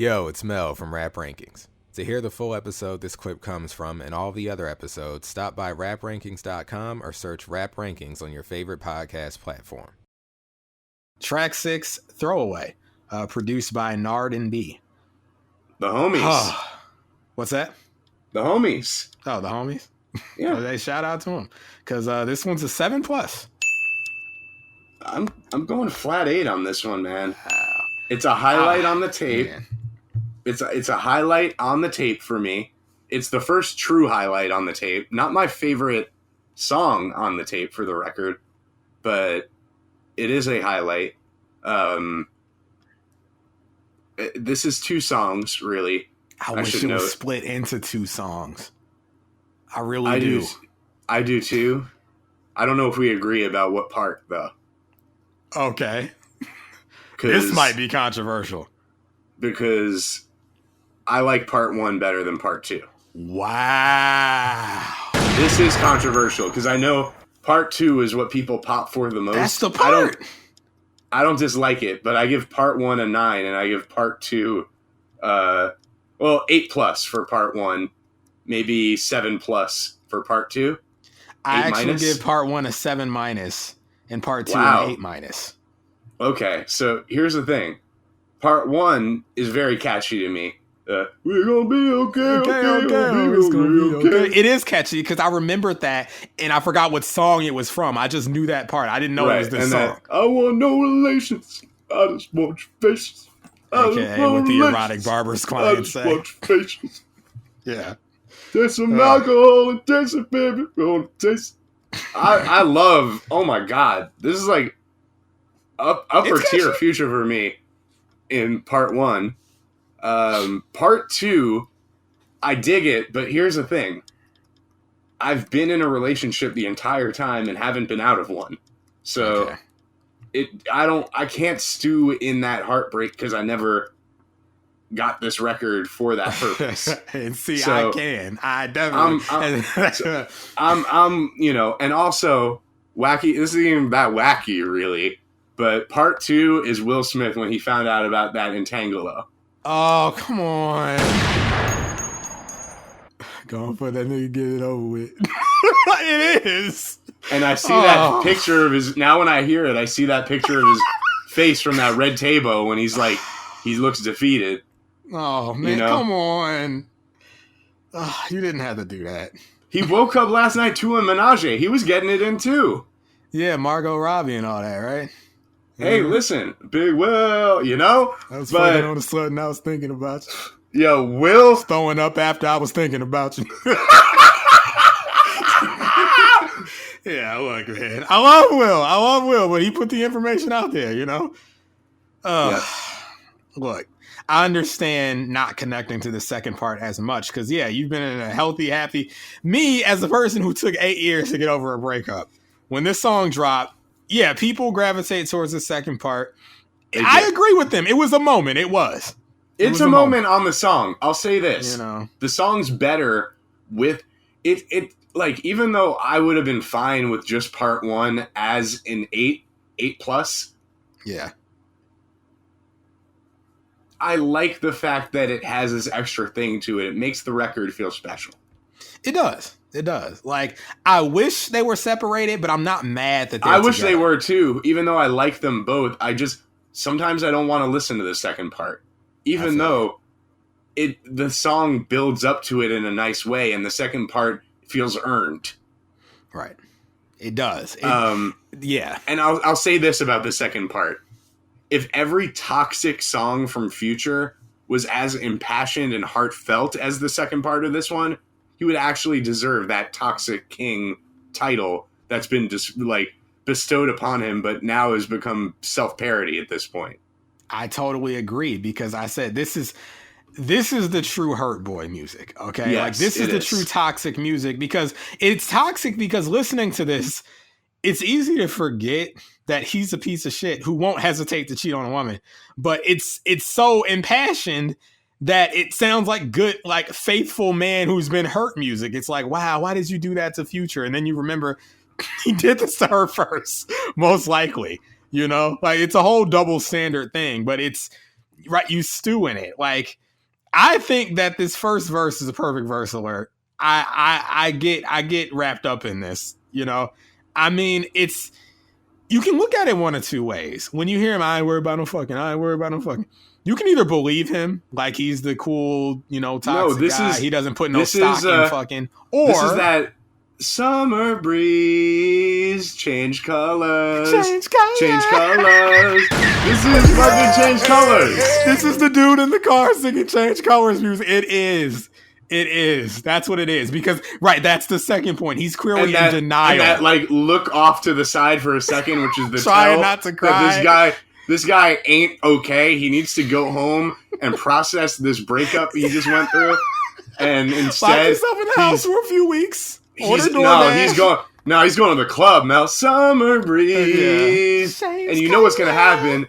Yo, it's Mel from Rap Rankings. To hear the full episode this clip comes from and all the other episodes, stop by raprankings.com or search Rap Rankings on your favorite podcast platform. Track 6, Throwaway, produced by Nard and B. The homies. What's that? The homies. Oh, the homies? Yeah. Hey, shout out to them. Because this one's a 7+. I'm going flat 8 on this one, man. Wow. It's a highlight on the tape. Man. It's a highlight on the tape for me. It's the first true highlight on the tape. Not my favorite song on the tape, for the record, but it is a highlight. This is 2 songs, really. I wish it was split into 2 songs. I really do. I do too. I don't know if we agree about what part, though. Okay. This might be controversial. Because I like part 1 better than part 2. Wow. This is controversial because I know part 2 is what people pop for the most. That's the part. I don't dislike it, but I give part 1 a 9 and I give part 2 8+ for part 1, maybe 7+ for part 2. I actually give part 1 a 7- and part 2 an 8-. Okay, so here's the thing. Part 1 is very catchy to me. We're gonna be okay. It is catchy because I remembered that and I forgot what song it was from. I just knew that part. I didn't know it was this song. I want no relations. I just want your faces. Okay, what the erotic barber's client say. I just want your faces. Yeah. There's some alcohol and taste it, baby. Taste. I love. Oh my god, this is like upper tier Future for me in part 1. Part 2, I dig it, but here's the thing. I've been in a relationship the entire time and haven't been out of one. So I can't stew in that heartbreak because I never got this record for that purpose. And see, I can. I definitely. I'm and also wacky. This isn't even that wacky, really. But part 2 is Will Smith when he found out about that Entangelo. Oh, come on. Go on for that nigga, get it over with. It is. And I see that picture of his, now when I hear it, I see that picture of his face from that red table when he's like, he looks defeated. Oh, man, come on. You didn't have to do that. He woke up last night to a menage. He was getting it in too. Yeah, Margot Robbie and all that, right? Hey, listen, Big Will, I was fucking on the slut and I was thinking about you. Yo, Will. Throwing up after I was thinking about you. Yeah, look, man. I love Will, but he put the information out there, Look, I understand not connecting to the second part as much because, you've been in a healthy, happy... Me, as a person who took 8 years to get over a breakup, when this song dropped, people gravitate towards the second part. I agree with them. It was a moment. It was. It's a moment on the song. I'll say this. The song's better with it. Like, even though I would have been fine with just part 1 as an 8+. Yeah. I like the fact that it has this extra thing to it. It makes the record feel special. It does. It does. Like, I wish they were separated, but I'm not mad that they're I wish together. they were too, even though I like them both. Sometimes I don't want to listen to the second part. Even though the song builds up to it in a nice way, and the second part feels earned. Right. It does. Yeah. And I'll say this about the second part. If every toxic song from Future was as impassioned and heartfelt as the second part of this one, he would actually deserve that Toxic King title that's been just bestowed upon him, but now has become self-parody at this point. I totally agree because I said this is the true Hurt Boy music. Okay, yes, this is the true toxic music because it's toxic because listening to this, it's easy to forget that he's a piece of shit who won't hesitate to cheat on a woman, but it's so impassioned that it sounds like good, like faithful man who's been hurt music. It's like, wow, why did you do that to Future? And then you remember he did this to her first, most likely, like it's a whole double standard thing, but it's right, you stew in it. Like, I think that this first verse is a perfect verse alert. I get wrapped up in this, you know. I mean, it's, you can look at it one of two ways. When you hear him, I ain't worried about no fucking, I ain't worried about no fucking. You can either believe him, like he's the cool, you know, toxic guy. He doesn't put no stock in fucking. Or this is that summer breeze, change colors. Change colors. This is fucking change colors. This is the dude in the car singing change colors music. It is. It is. That's what it is. Because, right, that's the second point. He's clearly in denial. And that, like, look off to the side for a second, which is the trying not to cry. This guy ain't okay. He needs to go home and process this breakup he just went through. And instead, lock himself in the house for a few weeks. He's going to the club, Mel. Summer breeze. Yeah. And you know what's gonna happen.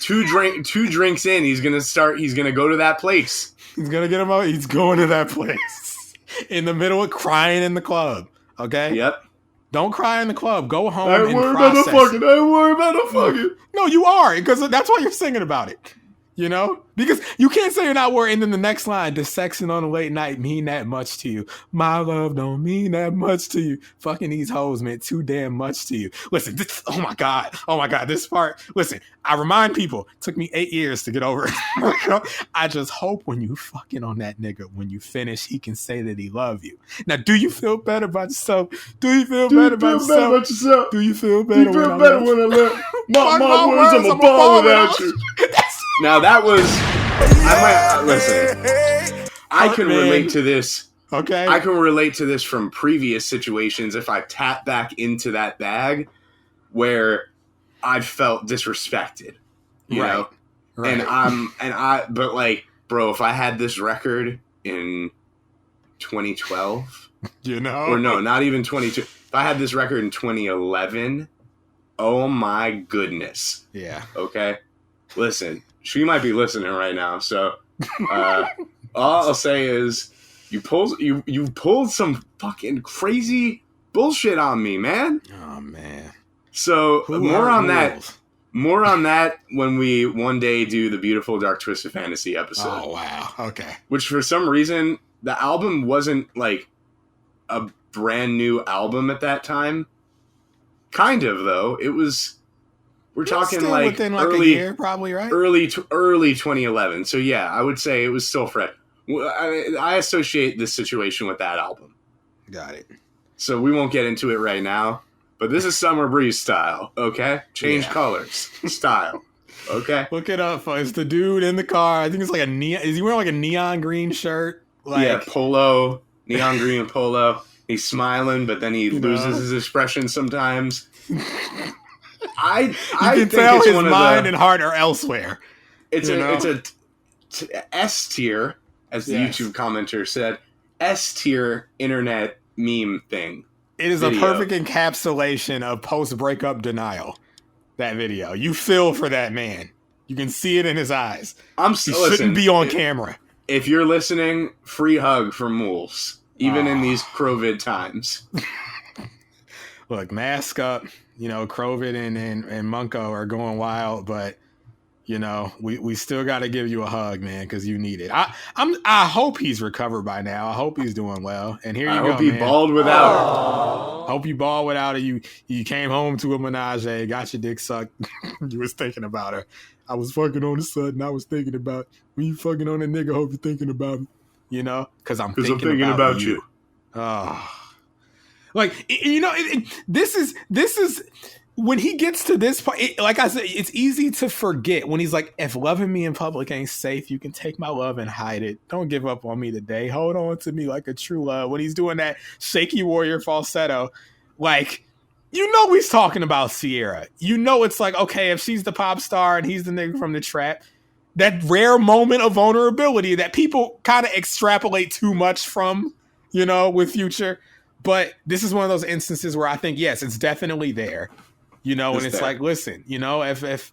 Two drinks in, he's gonna go to that place. He's gonna get him out. He's going to that place in the middle of crying in the club. Okay. Yep. Don't cry in the club. Go home. I ain't worried about no fucking. I ain't worried about no fucking. No, you are, because that's why you're singing about it. You know? Because you can't say you're not worried. And then the next line, does sexing on a late night mean that much to you? My love don't mean that much to you. Fucking these hoes meant too damn much to you. Listen, oh my God, this part. Listen, I remind people, it took me 8 years to get over it. I just hope when you fucking on that nigga, when you finish, he can say that he love you. Now, do you feel better about yourself? Do you feel better about yourself? Do you feel better when I left? My words, I'm a ball without you. Now that was, listen, I can relate to this. Okay. I can relate to this from previous situations if I tap back into that bag where I felt disrespected, you know? Right. But like, bro, if I had this record in 2012, you know, or no, not even 22, if I had this record in 2011, oh my goodness. Yeah. Okay. Listen. She might be listening right now, so all I'll say is you pulled some fucking crazy bullshit on me, man. Oh man. So more on that when we one day do the Beautiful Dark Twisted Fantasy episode. Oh wow. Okay. Which for some reason the album wasn't like a brand new album at that time. Kind of though. It was. We're talking like within early, a year, probably, right? Early 2011. So yeah, I would say it was still fresh. I associate this situation with that album. Got it. So we won't get into it right now, but this is Summer Breeze style, okay? Change colors style, okay? Look it up, folks. The dude in the car. I think it's like a neon. Is he wearing like a neon green shirt? Yeah, polo, neon green polo. He's smiling, but then he loses his expression sometimes. I can tell his mind and heart are elsewhere. It's a S tier, as the YouTube commenter said, S tier internet meme thing. It is a perfect encapsulation of post-breakup denial. That video, you feel for that man. You can see it in his eyes. He shouldn't be on camera. If you're listening, free hug from Moulz, even in these COVID times. Look, mask up. You know, Crovid and Munko are going wild, but you know, we still got to give you a hug, man, because you need it. I hope he's recovered by now. I hope he's doing well. And here you go, man. I hope he balled without her. Hope you balled without her. You came home to a menage, got your dick sucked. You was thinking about her. I was fucking on the sudden. I was thinking about when you fucking on a nigga. Hope you're thinking about me. You know, because I'm thinking about you. Oh. Like, you know, this is when he gets to this part, like I said, it's easy to forget when he's like, if loving me in public ain't safe, you can take my love and hide it. Don't give up on me today. Hold on to me like a true love. When he's doing that shaky warrior falsetto, like, you know, he's talking about Sierra. You know, it's like, okay, if she's the pop star and he's the nigga from the trap, that rare moment of vulnerability that people kind of extrapolate too much from, you know, with Future. But this is one of those instances where I think, yes, it's definitely there, you know, and it's like, listen, you know, if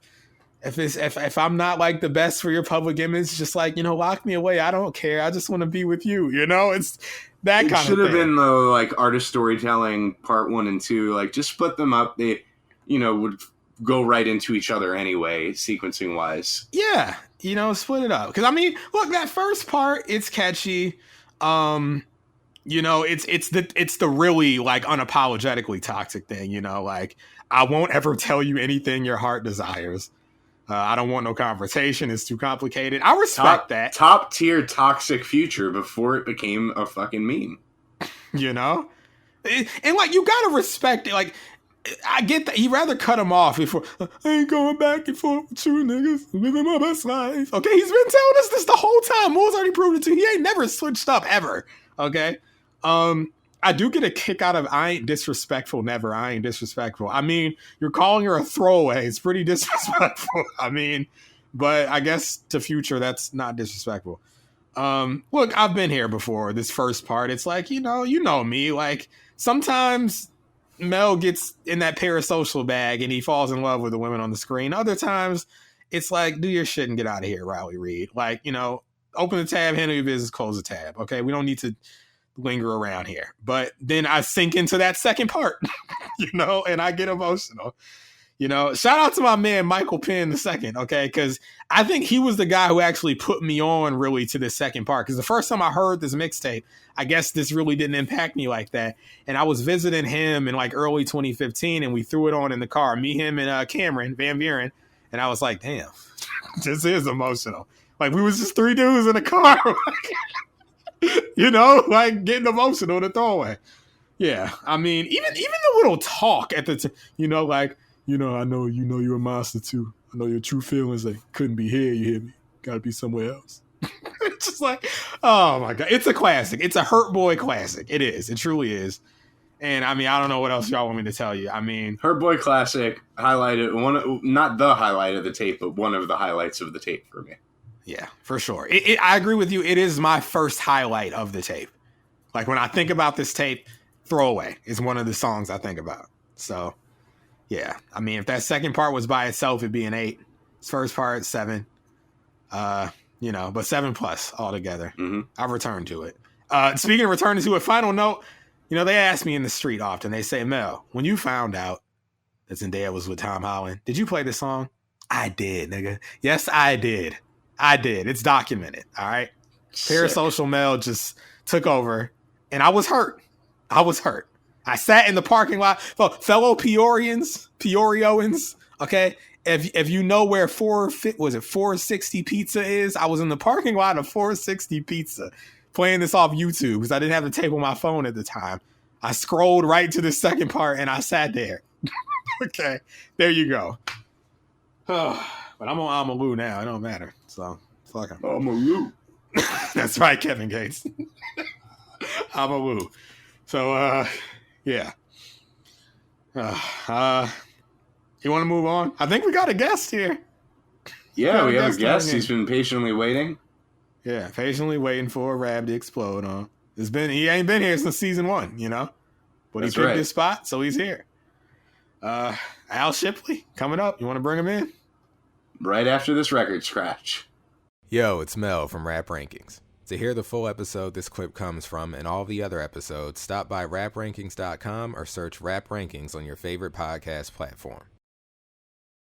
I'm not like the best for your public image, just like, you know, lock me away. I don't care. I just want to be with you. You know, it's that kind of thing. It should have been the like artist storytelling part 1 and 2, like just split them up. They, you know, would go right into each other anyway, sequencing wise. Yeah, you know, split it up. Because I mean, look, that first part, it's catchy. You know, it's the really like unapologetically toxic thing. You know, like I won't ever tell you anything your heart desires. I don't want no confrontation. It's too complicated. I respect that. Top tier toxic Future before it became a fucking meme. You know, and like you gotta respect it. Like I get that. He'd rather cut him off before I ain't going back and forth with you niggas, living my best life. Okay, he's been telling us this the whole time. Moulz already proved it to you. He ain't never switched up ever. Okay. I do get a kick out of I ain't disrespectful, never. I ain't disrespectful. I mean, you're calling her a throwaway. It's pretty disrespectful. I mean, but I guess to Future, that's not disrespectful. Look, I've been here before. This first part, it's like, you know me. Like sometimes Mel gets in that parasocial bag and he falls in love with the women on the screen. Other times, it's like, do your shit and get out of here, Riley Reid. Like, you know, open the tab, handle your business, close the tab. Okay, we don't need to linger around here. But then I sink into that second part, you know, and I get emotional. You know, shout out to my man Michael Penn II, okay, because I think he was the guy who actually put me on really to this second part. Because the first time I heard this mixtape, I guess this really didn't impact me like that. And I was visiting him in like early 2015, and we threw it on in the car, me, him, and Cameron Van Buren, and I was like, damn, this is emotional. Like we was just three dudes in a car. You know, like getting emotional in a throwaway. Yeah, I mean, even the little talk at the you know, like, you know, I know you're a monster too. I know your true feelings, like, couldn't be here, you hear me? Gotta be somewhere else. It's just like, oh my God. It's a classic. It's a Hurt Boy classic. It is. It truly is. And I mean, I don't know what else y'all want me to tell you. I mean, Hurt Boy classic, highlighted, not the highlight of the tape, but one of the highlights of the tape for me. Yeah, for sure. I agree with you. It is my first highlight of the tape. Like when I think about this tape, Throwaway is one of the songs I think about. So, yeah. I mean, if that second part was by itself, it'd be an 8. This first part, 7. You know, but 7+ altogether. Mm-hmm. I've returned to it. Speaking of returning to a final note, you know, they ask me in the street often. They say, Mel, when you found out that Zendaya was with Tom Holland, did you play this song? I did, nigga. Yes, I did. It's documented. All right. Parasocial Mel just took over and I was hurt. I sat in the parking lot. Fellow Peorians. Okay. If you know where 460 Pizza is, I was in the parking lot of 460 Pizza playing this off YouTube because I didn't have the tape on my phone at the time. I scrolled right to the second part and I sat there. Okay. There you go. But I'm on Amalu now. It don't matter. So, fuck him. Amalu. That's right, Kevin Gates. Amalu. So, yeah. You want to move on? I think we got a guest here. Yeah, we have a guest. He's been patiently waiting. Yeah, patiently waiting for a rab to explode on. He ain't been here since season 1, you know? But he picked his spot, so he's here. Al Shipley coming up. You want to bring him in? Right after this record scratch. Yo, it's Mel from Rap Rankings. To hear the full episode this clip comes from and all the other episodes, stop by raprankings.com or search Rap Rankings on your favorite podcast platform.